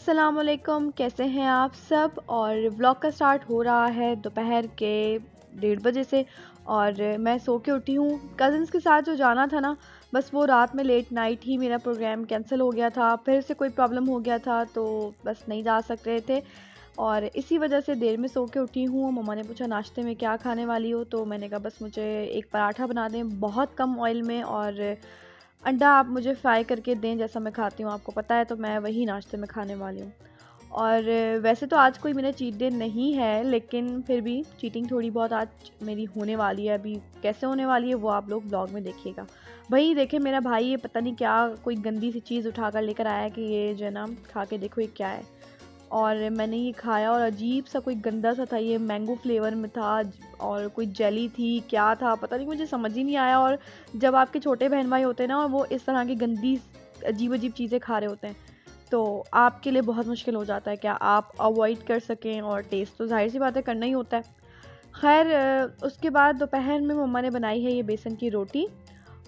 अस्सलाम वालेकुम, कैसे हैं आप सब। और व्लॉग का स्टार्ट हो रहा है दोपहर के 1:30 बजे से। और मैं सो के उठी हूँ। कज़न्स के साथ जो जाना था ना, बस वो रात में लेट नाइट ही मेरा प्रोग्राम कैंसिल हो गया था। फिर से कोई प्रॉब्लम हो गया था तो बस नहीं जा सक रहे थे और इसी वजह से देर में सो के उठी हूँ। मम्मा ने पूछा नाश्ते में क्या खाने वाली हो, तो मैंने कहा बस मुझे एक पराठा बना दें बहुत कम ऑयल में, और अंडा आप मुझे फ्राई करके दें जैसा मैं खाती हूँ, आपको पता है, तो मैं वही नाश्ते में खाने वाली हूँ। और वैसे तो आज कोई मेरा चीट डे नहीं है, लेकिन फिर भी चीटिंग थोड़ी बहुत आज मेरी होने वाली है। अभी कैसे होने वाली है वो आप लोग ब्लॉग में देखिएगा। भाई देखे, मेरा भाई ये पता नहीं क्या कोई गंदी सी चीज़ उठा कर लेकर आया कि ये जो है ना, खा के देखो ये क्या है। और मैंने ये खाया और अजीब सा कोई गंदा सा था, ये मैंगो फ्लेवर में था और कोई जेली थी, क्या था पता नहीं, मुझे समझ ही नहीं आया। और जब आपके छोटे बहन भाई होते हैं ना और वो इस तरह की गंदी अजीब अजीब चीज़ें खा रहे होते हैं, तो आपके लिए बहुत मुश्किल हो जाता है क्या आप अवॉइड कर सकें। और टेस्ट तो ज़ाहिर सी बात है करना ही होता है। खैर उसके बाद दोपहर में मम्मा ने बनाई है ये बेसन की रोटी।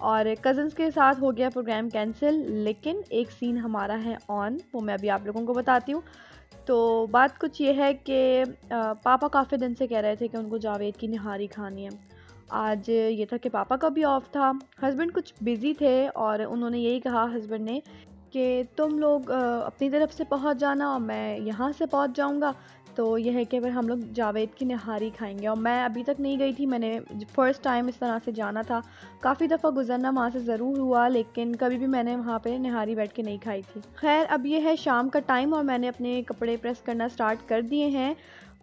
और कज़न्स के साथ हो गया प्रोग्राम कैंसिल, लेकिन एक सीन हमारा है ऑन, वो मैं अभी आप लोगों को बताती हूँ। तो बात कुछ ये है कि पापा काफ़ी दिन से कह रहे थे कि उनको जावेद की निहारी खानी है। आज ये था कि पापा का भी ऑफ था, हस्बैंड कुछ बिज़ी थे और उन्होंने यही कहा हस्बैंड ने कि तुम लोग अपनी तरफ से पहुंच जाना और मैं यहाँ से पहुंच जाऊंगा। तो यह है कि फिर हम लोग जावेद की निहारी खाएंगे। और मैं अभी तक नहीं गई थी, मैंने फ़र्स्ट टाइम इस तरह से जाना था। काफ़ी दफ़ा गुजरना वहाँ से ज़रूर हुआ, लेकिन कभी भी मैंने वहाँ पे निहारी बैठ के नहीं खाई थी। खैर अब ये है शाम का टाइम और मैंने अपने कपड़े प्रेस करना स्टार्ट कर दिए हैं।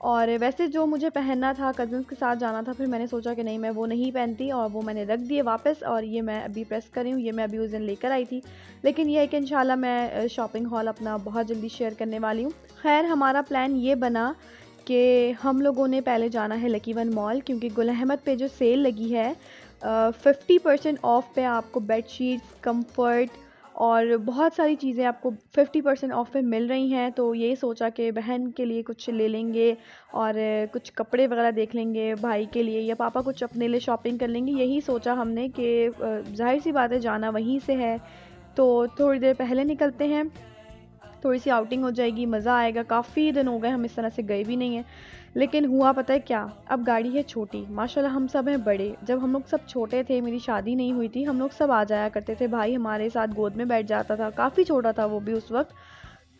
और वैसे जो मुझे पहनना था, कज़न्स के साथ जाना था, फिर मैंने सोचा कि नहीं मैं वो नहीं पहनती और वो मैंने रख दिए वापस। और ये मैं अभी प्रेस कर रही हूँ, ये मैं अभी उस दिन लेकर आई थी। लेकिन ये है कि इंशाल्लाह मैं शॉपिंग हॉल अपना बहुत जल्दी शेयर करने वाली हूँ। खैर हमारा प्लान ये बना कि हम लोगों ने पहले जाना है लकी वन मॉल, क्योंकि गुल अहमद पे जो सेल लगी है 50% ऑफ पे आपको बेडशीट्स, कंफर्ट और बहुत सारी चीज़ें आपको 50% ऑफ पे मिल रही हैं। तो ये सोचा कि बहन के लिए कुछ ले लेंगे और कुछ कपड़े वगैरह देख लेंगे भाई के लिए, या पापा कुछ अपने लिए शॉपिंग कर लेंगे। यही सोचा हमने कि जाहिर सी बात है जाना वहीं से है, तो थोड़ी देर पहले निकलते हैं, थोड़ी सी आउटिंग हो जाएगी, मज़ा आएगा। काफ़ी दिन हो गए हम इस तरह से गए भी नहीं हैं। लेकिन हुआ पता है क्या, अब गाड़ी है छोटी, माशाल्लाह हम सब हैं बड़े। जब हम लोग सब छोटे थे, मेरी शादी नहीं हुई थी, हम लोग सब आ जाया करते थे, भाई हमारे साथ गोद में बैठ जाता था, काफ़ी छोटा था वो भी उस वक्त,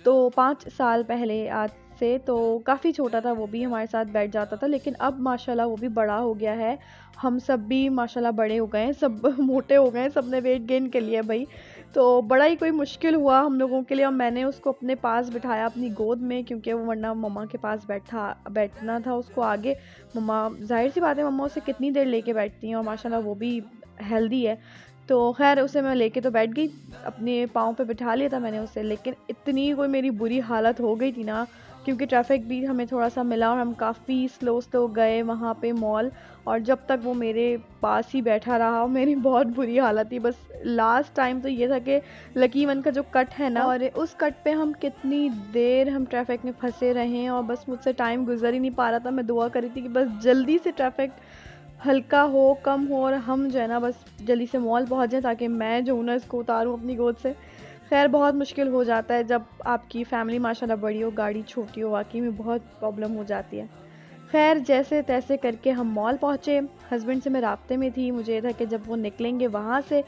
तो 5 साल पहले आज से, तो काफ़ी छोटा था वो भी, हमारे साथ बैठ जाता था। लेकिन अब माशाल्लाह वो भी बड़ा हो गया है, हम सब भी माशाल्लाह बड़े हो गए हैं, सब मोटे हो गए हैं, सब ने वेट गेन कर लिया भाई। तो बड़ा ही कोई मुश्किल हुआ हम लोगों के लिए, और मैंने उसको अपने पास बिठाया अपनी गोद में, क्योंकि वो वरना मम्मा के पास बैठना था उसको आगे। मम्मा जाहिर सी बात है मम्मा उसे कितनी देर लेके बैठती हैं, और माशाल्लाह वो भी हेल्दी है। तो खैर उसे मैं लेके तो बैठ गई, अपने पाँव पे बिठा लिया था मैंने उसे। लेकिन इतनी कोई मेरी बुरी हालत हो गई थी ना, क्योंकि ट्रैफिक भी हमें थोड़ा सा मिला और हम काफ़ी स्लो स्लो गए वहाँ पे मॉल, और जब तक वो मेरे पास ही बैठा रहा मेरी बहुत बुरी हालत थी। बस लास्ट टाइम तो ये था कि लकी वन का जो कट है ना, और उस कट पे हम कितनी देर हम ट्रैफिक में फंसे रहे, और बस मुझसे टाइम गुजर ही नहीं पा रहा था। मैं दुआ करी थी कि बस जल्दी से ट्रैफिक हल्का हो, कम हो, और हम जो है ना बस जल्दी से मॉल पहुँच जाएँ, ताकि मैं जो हूँ ना इसको उतारूँ अपनी गोद से। खैर बहुत मुश्किल हो जाता है जब आपकी फ़ैमिली माशाल्लाह बड़ी हो, गाड़ी छोटी हो, वाक़ई में बहुत प्रॉब्लम हो जाती है। खैर जैसे तैसे करके हम मॉल पहुँचे। हस्बैंड से मैं राब्ते में थी, मुझे ये था कि जब वो निकलेंगे वहाँ से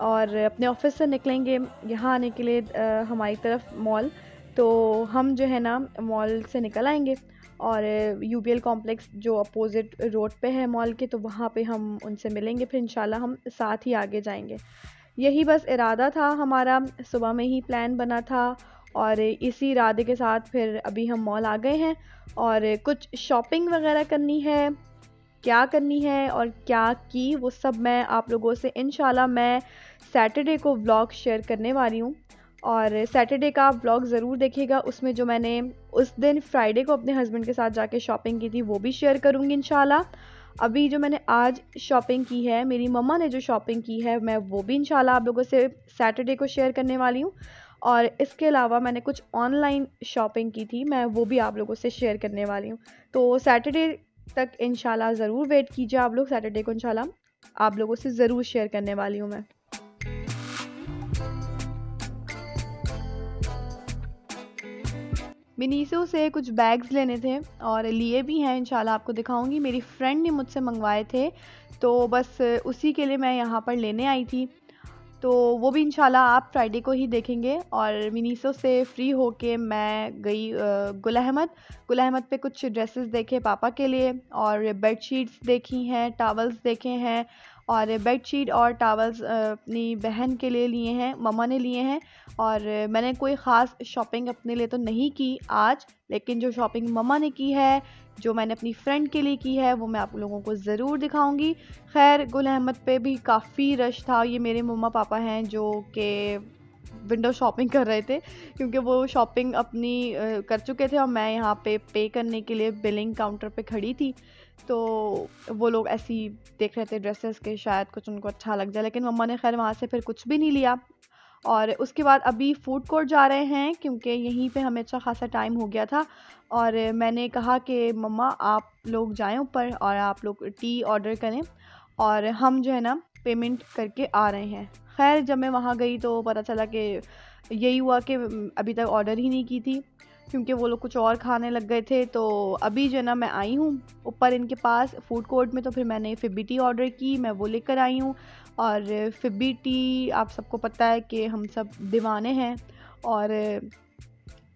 और अपने ऑफ़िस से निकलेंगे यहाँ आने के लिए हमारी तरफ मॉल, तो हम जो है ना मॉल से निकल आएँगे और यूबीएल कॉम्प्लेक्स जो अपोज़िट रोड पे है मॉल के, तो वहाँ पे हम उनसे मिलेंगे, फिर इंशाल्लाह हम साथ ही आगे जाएँगे। यही बस इरादा था हमारा, सुबह में ही प्लान बना था, और इसी इरादे के साथ फिर अभी हम मॉल आ गए हैं और कुछ शॉपिंग वगैरह करनी है। क्या करनी है और क्या की, वो सब मैं आप लोगों से इंशाल्लाह मैं सैटरडे को व्लॉग शेयर करने वाली हूँ। और सैटरडे का आप व्लॉग ज़रूर देखिएगा, उसमें जो मैंने उस दिन फ्राइडे को अपने हस्बैंड के साथ जाके शॉपिंग की थी वो भी शेयर करूँगी इंशाल्लाह। अभी जो मैंने आज शॉपिंग की है, मेरी मम्मा ने जो शॉपिंग की है, मैं वो भी इंशाल्लाह आप लोगों से सैटरडे को शेयर करने वाली हूँ। और इसके अलावा मैंने कुछ ऑनलाइन शॉपिंग की थी, मैं वो भी आप लोगों से शेयर करने वाली हूँ। तो सैटरडे तक इंशाल्लाह ज़रूर वेट कीजिए आप लोग, सैटरडे को इंशाल्लाह आप लोगों से ज़रूर शेयर करने वाली हूँ मैं। मिनीसो से कुछ बैग्स लेने थे और लिए भी हैं, इंशाल्लाह आपको दिखाऊंगी। मेरी फ्रेंड ने मुझसे मंगवाए थे, तो बस उसी के लिए मैं यहाँ पर लेने आई थी। तो वो भी इंशाल्लाह आप फ्राइडे को ही देखेंगे। और मिनीसो से फ्री होके मैं गई गुल अहमद पे कुछ ड्रेसेस देखे पापा के लिए, और बेडशीट्स देखी हैं, टॉवल्स देखे हैं। और बेडशीट और टॉवल्स अपनी बहन के लिए हैं, मम्मा ने लिए हैं। और मैंने कोई ख़ास शॉपिंग अपने लिए तो नहीं की आज, लेकिन जो शॉपिंग मम्मा ने की है, जो मैंने अपनी फ्रेंड के लिए की है, वो मैं आप लोगों को ज़रूर दिखाऊंगी। खैर गुल अहमद पे भी काफ़ी रश था। ये मेरे मम्मा पापा हैं जो कि विंडो शॉपिंग कर रहे थे, क्योंकि वो शॉपिंग अपनी कर चुके थे और मैं यहाँ पे करने के लिए बिलिंग काउंटर पे खड़ी थी। तो वो लोग ऐसे ही देख रहे थे ड्रेसेस के, शायद कुछ उनको अच्छा लग जाए, लेकिन मम्मा ने खैर वहाँ से फिर कुछ भी नहीं लिया। और उसके बाद अभी फ़ूड कोर्ट जा रहे हैं, क्योंकि यहीं पे हमें अच्छा खासा टाइम हो गया था। और मैंने कहा कि मम्मा आप लोग जाएं ऊपर और आप लोग टी ऑर्डर करें, और हम जो है ना पेमेंट करके आ रहे हैं। खैर जब मैं वहाँ गई तो पता चला कि यही हुआ कि अभी तक ऑर्डर ही नहीं की थी, क्योंकि वो लोग कुछ और खाने लग गए थे। तो अभी जो है ना मैं आई हूँ ऊपर इनके पास फ़ूड कोर्ट में, तो फिर मैंने फिब्बी टी ऑर्डर की, मैं वो लेकर आई हूँ। और फिब्बी टी आप सबको पता है कि हम सब दीवाने हैं। और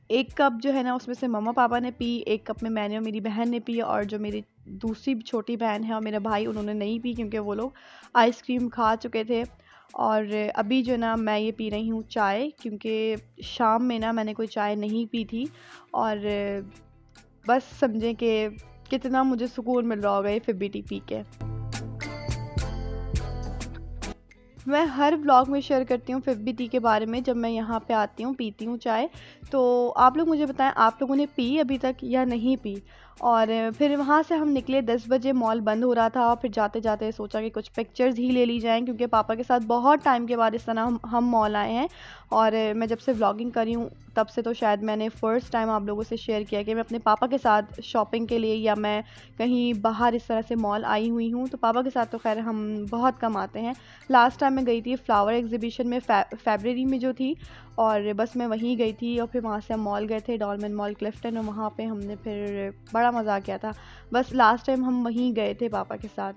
एक कप जो है ना उसमें से मम्मा पापा ने पी, एक कप में मैंने और मेरी बहन ने पी, और जो मेरी दूसरी छोटी बहन है और मेरा भाई, उन्होंने नहीं पी क्योंकि वो लोग आइसक्रीम खा चुके थे। और अभी जो ना मैं ये पी रही हूँ चाय, क्योंकि शाम में ना मैंने कोई चाय नहीं पी थी। और बस समझें कि कितना मुझे सुकून मिल रहा होगा ये फिब्बी टी पी के। मैं हर व्लॉग में शेयर करती हूँ फिब्बी टी के बारे में, जब मैं यहाँ पे आती हूँ पीती हूँ चाय। तो आप लोग मुझे बताएं, आप लोगों ने पी अभी तक या नहीं पी। और फिर वहाँ से हम निकले, 10 बजे मॉल बंद हो रहा था। फिर जाते जाते सोचा कि कुछ पिक्चर्स ही ले ली जाएं, क्योंकि पापा के साथ बहुत टाइम के बाद इस तरह हम मॉल आए हैं। और मैं जब से व्लॉगिंग करी हूँ तब से तो शायद मैंने फ़र्स्ट टाइम आप लोगों से शेयर किया कि मैं अपने पापा के साथ शॉपिंग के लिए या मैं कहीं बाहर इस तरह से मॉल आई हुई हूँ। तो पापा के साथ तो खैर हम बहुत कम आते हैं। लास्ट टाइम मैं गई थी फ्लावर एग्जीबिशन में, फेब्रवरी में जो थी, और बस मैं वहीं गई थी। और फिर वहाँ से हम मॉल गए थे, डॉलमेन मॉल क्लिफ्टन, और वहाँ पे हमने फिर बड़ा मज़ा किया था। बस लास्ट टाइम हम वहीं गए थे पापा के साथ।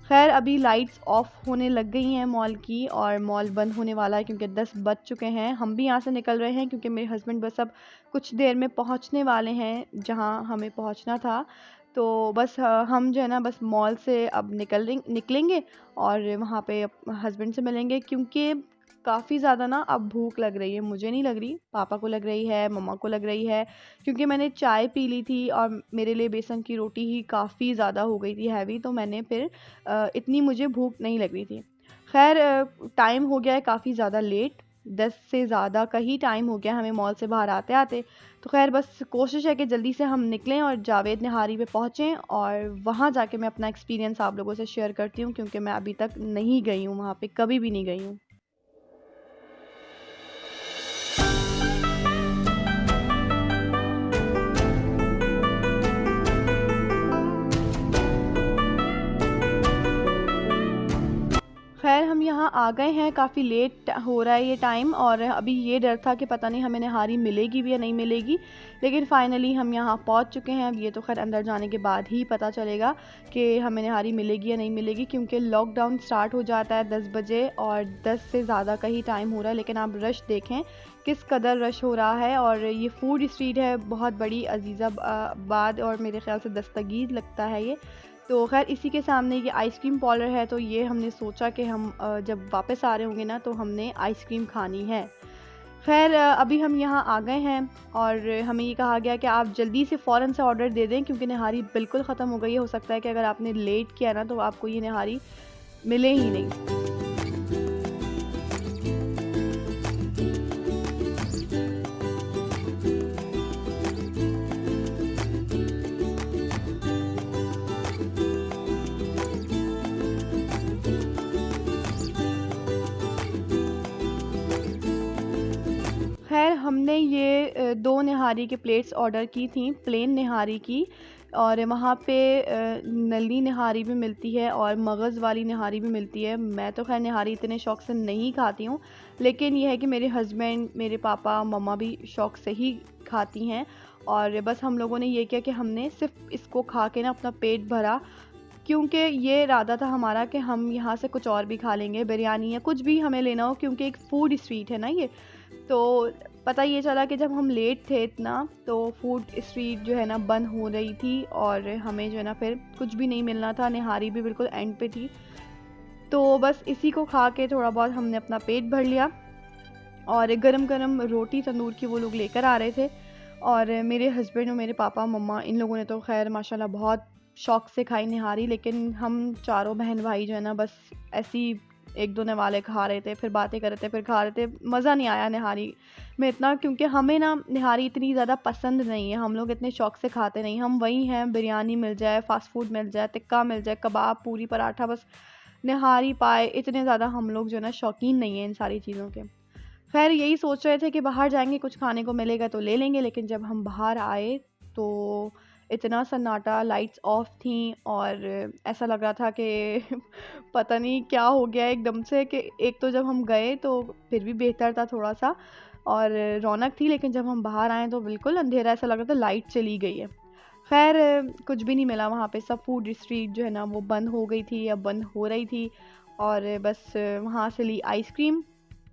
खैर अभी लाइट्स ऑफ होने लग गई हैं मॉल की, और मॉल बंद होने वाला है, क्योंकि 10 बज चुके हैं। हम भी यहाँ से निकल रहे हैं, क्योंकि मेरे हस्बैंड बस अब कुछ देर में पहुँचने वाले हैं जहाँ हमें पहुँचना था। तो बस हम जो है ना बस मॉल से अब निकलेंगे और वहाँ पे हस्बैंड से मिलेंगे, क्योंकि काफ़ी ज़्यादा ना अब भूख लग रही है। मुझे नहीं लग रही, पापा को लग रही है, मम्मा को लग रही है, क्योंकि मैंने चाय पी ली थी और मेरे लिए बेसन की रोटी ही काफ़ी ज़्यादा हो गई थी हैवी। तो मैंने फिर इतनी मुझे भूख नहीं लग रही थी। खैर टाइम हो गया है काफ़ी ज़्यादा लेट, 10 से ज़्यादा का ही टाइम हो गया हमें मॉल से बाहर आते आते। तो खैर बस कोशिश है कि जल्दी से हम निकलें और जावेद निहारी पे पहुँचें, और वहाँ जाके मैं अपना एक्सपीरियंस आप लोगों से शेयर करती हूँ, क्योंकि मैं अभी तक नहीं गई हूँ वहाँ पे, कभी भी नहीं गई हूँ। खैर हम यहाँ आ गए हैं, काफ़ी लेट हो रहा है ये टाइम, और अभी ये डर था कि पता नहीं हमें निहारी मिलेगी भी या नहीं मिलेगी, लेकिन फ़ाइनली हम यहाँ पहुँच चुके हैं। अब ये तो खैर अंदर जाने के बाद ही पता चलेगा कि हमें निहारी मिलेगी या नहीं मिलेगी, क्योंकि लॉकडाउन स्टार्ट हो जाता है 10 बजे और 10 से ज़्यादा का ही टाइम हो रहा है। लेकिन आप रश देखें किस कदर रश हो रहा है। और ये फूड स्ट्रीट है बहुत बड़ी, अजीज़ाबाद, और मेरे ख़्याल से दस्तगीर लगता है ये। तो खैर इसी के सामने ये आइसक्रीम पार्लर है, तो ये हमने सोचा कि हम जब वापस आ रहे होंगे ना तो हमने आइसक्रीम खानी है। खैर अभी हम यहाँ आ गए हैं, और हमें ये कहा गया कि आप जल्दी से फ़ौरन से ऑर्डर दे दें, क्योंकि निहारी बिल्कुल ख़त्म हो गई है। हो सकता है कि अगर आपने लेट किया ना तो आपको ये निहारी मिले ही नहीं। खैर हमने ये 2 निहारी की प्लेट्स ऑर्डर की थी, प्लेन निहारी की। और वहाँ पे नली निहारी भी मिलती है और मगज़ वाली निहारी भी मिलती है। मैं तो खैर निहारी इतने शौक़ से नहीं खाती हूँ, लेकिन ये है कि मेरे हस्बैंड, मेरे पापा, मम्मा भी शौक़ से ही खाती हैं। और बस हम लोगों ने ये किया कि हमने सिर्फ़ इसको खा के ना अपना पेट भरा, क्योंकि ये इरादा था हमारा कि हम यहाँ से कुछ और भी खा लेंगे, बिरयानी या कुछ भी हमें लेना हो, क्योंकि एक फूड स्ट्रीट है ना ये। तो पता ये चला कि जब हम लेट थे इतना, तो फूड स्ट्रीट जो है ना बंद हो रही थी और हमें जो है ना फिर कुछ भी नहीं मिलना था, निहारी भी बिल्कुल एंड पे थी। तो बस इसी को खा के थोड़ा बहुत हमने अपना पेट भर लिया। और गरम-गरम रोटी तंदूर की वो लोग लेकर आ रहे थे और मेरे हस्बैंड और मेरे पापा, मम्मा, इन लोगों ने तो ख़ैर माशाल्लाह बहुत शौक़ से खाई निहारी। लेकिन हम चारों बहन-भाई जो है ना बस ऐसे ही 1-2 निवाले खा रहे थे, फिर बातें कर रहे थे, फिर खा रहे थे। मज़ा नहीं आया निहारी में इतना, क्योंकि हमें ना निहारी इतनी ज़्यादा पसंद नहीं है, हम लोग इतने शौक़ से खाते नहीं। हम वही हैं, बिरयानी मिल जाए, फ़ास्ट फ़ूड मिल जाए, टिक्का मिल जाए, कबाब, पूरी, पराठा, बस निहारी पाए, इतने ज़्यादा हम लोग जो है ना शौकीन नहीं हैं इन सारी चीज़ों के। ख़ैर यही सोच रहे थे कि बाहर जाएँगे, कुछ खाने को मिलेगा तो ले लेंगे, लेकिन जब हम बाहर आए तो इतना सन्नाटा, लाइट्स ऑफ थीं और ऐसा लग रहा था कि पता नहीं क्या हो गया एकदम से, कि एक तो जब हम गए तो फिर भी बेहतर था थोड़ा-सा और रौनक थी, लेकिन जब हम बाहर आए तो बिल्कुल अंधेरा, ऐसा लग रहा था लाइट चली गई है। ख़ैर कुछ भी नहीं मिला वहाँ पे, सब फूड स्ट्रीट जो है ना वो बंद हो गई थी या बंद हो रही थी। और बस वहाँ से ली आइसक्रीम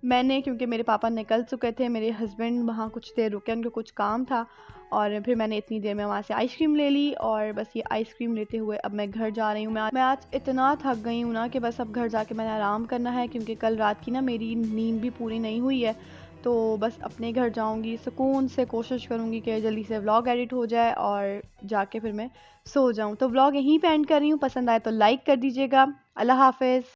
मैंने, क्योंकि मेरे पापा निकल चुके थे, मेरे हस्बैंड वहाँ कुछ देर रुके, उनको कुछ काम था, और फिर मैंने इतनी देर में वहाँ से आइसक्रीम ले ली। और बस ये आइसक्रीम लेते हुए अब मैं घर जा रही हूँ। मैं आज इतना थक गई हूँ ना कि बस अब घर जाके मैंने आराम करना है, क्योंकि कल रात की ना मेरी नींद भी पूरी नहीं हुई है। तो बस अपने घर जाऊँगी, सुकून से कोशिश करूँगी कि जल्दी से व्लॉग एडिट हो जाए और जाके फिर मैं सो जाऊँ। तो व्लॉग यहीं पे एंड कर रही हूँ, पसंद आए तो लाइक कर दीजिएगा। अल्लाह हाफ़िज़।